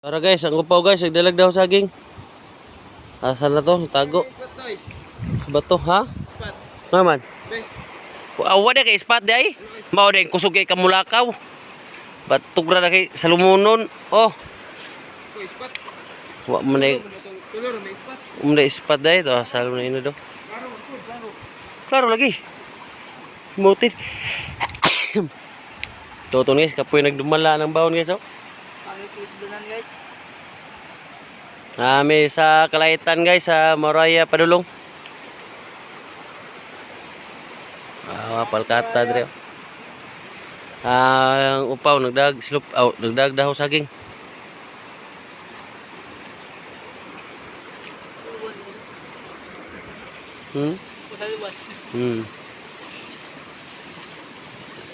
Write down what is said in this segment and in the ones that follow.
Tara guys, ang upaw guys, nagdalag daw saging. Asan na to? Tago. Ba to, ha? Naman. Awa na kay spot di ay. Mao din kusog kay kamulakaw. Batugra na kay salumunon. Oh. Wa man ay. Spot dai to, salum na ino do. Klaro lagi. Mutin. Toto guys, kapoy nagdumala ng bawon guys, oh. Nami sa Kalaitan guys, sa Moraya Padulong. Palkata dire. Ang upaw nagdag slope out, nagdag daw saging.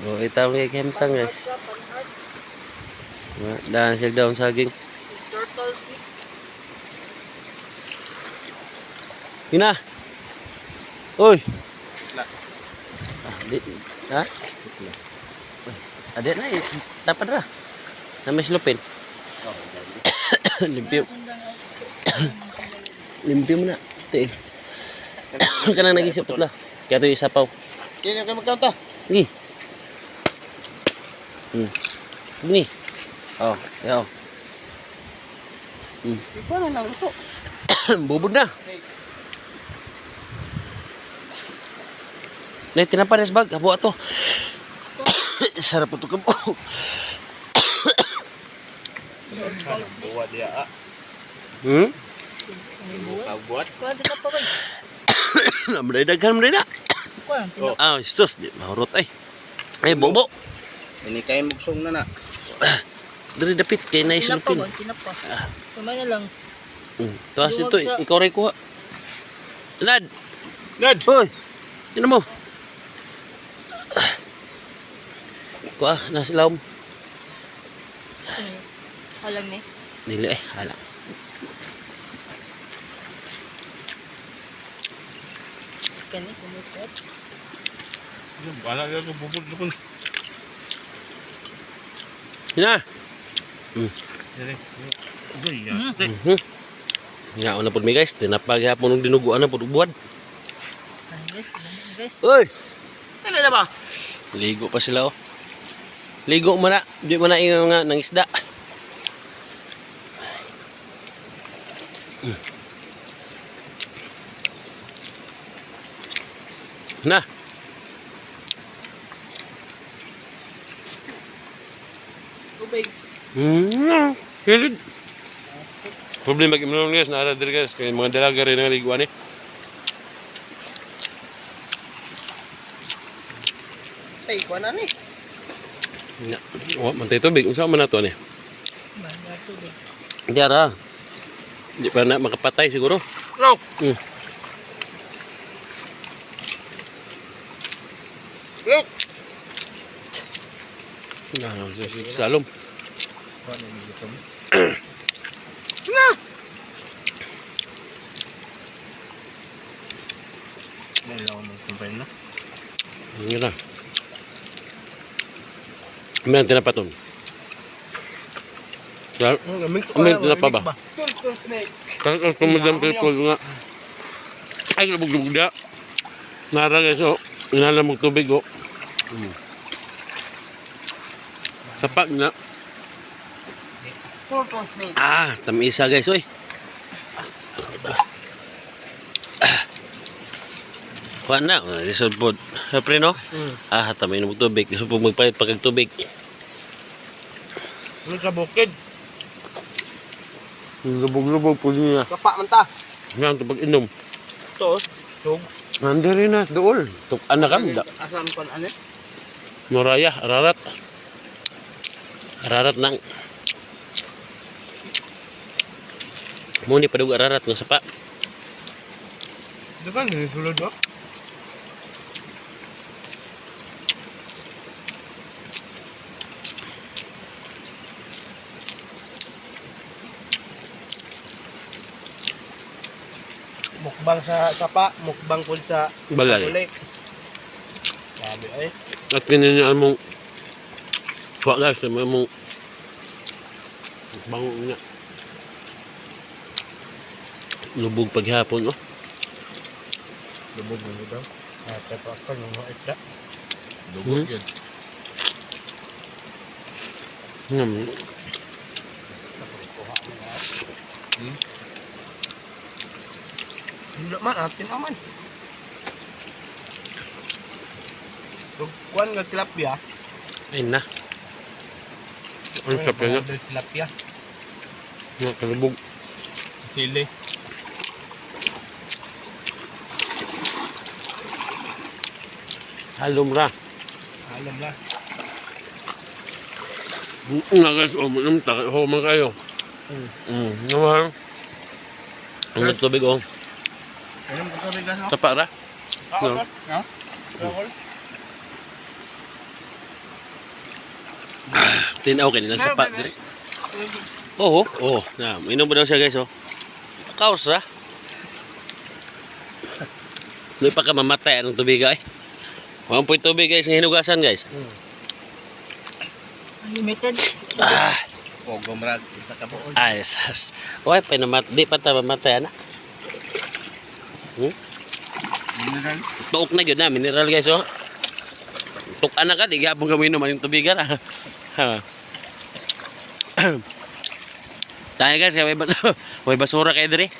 Oh, itaw ni kemtang guys. Dan siya daw saging. Turtle stick. Hina. Oy. Ha? Ada na dapat ra. Nami slopin. Limpyo. Limpyo mo na. Tiin. Kanang nag-isip putla. Kaya to isapaw. Kini ka magkanta. Gi. Ini. Oh, ya. Paano na ito? Bubog na. Nay tinapares bag, abo ato. Sarap ito ka po. Buat dia. Buat. Kuwan din pa ba? Namday daghan mo na. Kuwan. Sus, di mahurot ay. Ay, bobo. Ini kayo mugsong na na. Dari dapit kay na isulpin. Tinapa. Kamay na lang. Tuwas ito, ikaw rin kuha. Nad! Nad! Hoy! Yun mo. Kuha, nasa laom. Halang ni. Dili halang. Kani, kumukot. Bala dia tu bubur tu pun. Hina! Jadi. Uy ya. Nga, una po mi guys, tinapag hapon ng dinuguan na po buwan. Guys. Hoy! Ano na ba? Ligo pa sila oh. Ligo mo na, di mo na yung nga ng isda. Na. Tubig. Hilid. Problema kay mga guys, naara diri guys, kay mga dalaga rin nga liguan eh. Tay, kuan na ni. Ya. Oh, mantay tubig, unsa man nato ni? Banda tubig. Di ara. Di pa na makapatay siguro. Look. Look. Nah, salom. Kuan ni gitu. Na. Nelaw mo kumpay na. Ini na. May tinapaton. Ya, may tinapa ba? Turtle snake. Kalau kemudian people nga. Ay, lubog-lubog dia. Nara guys, oh. Inalam mong tubig, oh. Sapak na. Turtle snake. Tamisa guys, oy. Kuha na, lisod po. Siyempre, no? Tamay na mong tubig. Lisod po magpalit pagkag tubig. Ano sa bukid? Lubog-lubog po niya. Kapa man ta. Yan, ito pag-inom. To. Tug. Nandi rin na, dool. Tukan na kami. Asam kon ano? Moraya, Ararat. Ararat nang. Muni padug Ararat nga sapa. Dekan ni sulod ba? Mukbang sa sapa, mukbang pud sa Balay. kulay. Sabi ay. At kininian mong Kuha guys, may mong bango niya. Lubog paghapon, oh. Lubog mo daw. Pero ako nung mga isda. Lubog yun. Hindi man, atin naman. Kuan nga tilapia. Ayun na. Ang sarap na. Tilapia. Nakalubog. Sili. Halom ra. Alam na. Nga guys, uminom tayo. Human kayo. Naman. Ang tubig, oh. Ayun ko sabi gas. Sapa ra. No. No. Tinaw kayo nilang sapa. Oo. Oh, na. Inom ba daw siya guys, oh. Kaos ra. Hindi pa ka mamatay anong tubig ay. 1 point tubig guys, ng hinugasan guys. Unlimited. O gumrad isa ka po. Ay, sas. Uy, di pa ta mamatay ana. Mineral. Tuok na yun na, mineral guys, oh. Tukan na ka, di gapong kami inom ang tubigan, ah. Tayo guys, may basura kayo diri.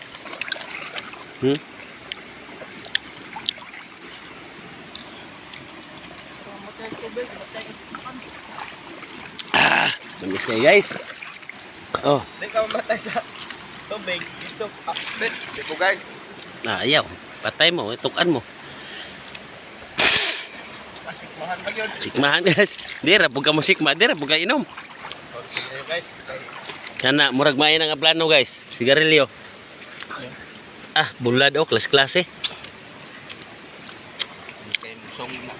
Matay tubig, matay. Mamis kayo guys. Oh, Di ka mamatay sa tubig. Dito. Dito guys. ayaw. Patay mo, tukan mo. Masikmahan ba yun? Sikmahan guys. Dira, pag ka mo sikma, dira, pag ka inom. Okay guys. Kana, murag main ang plano guys. Sigarilyo. Bulad oh, klase. Okay, musong na.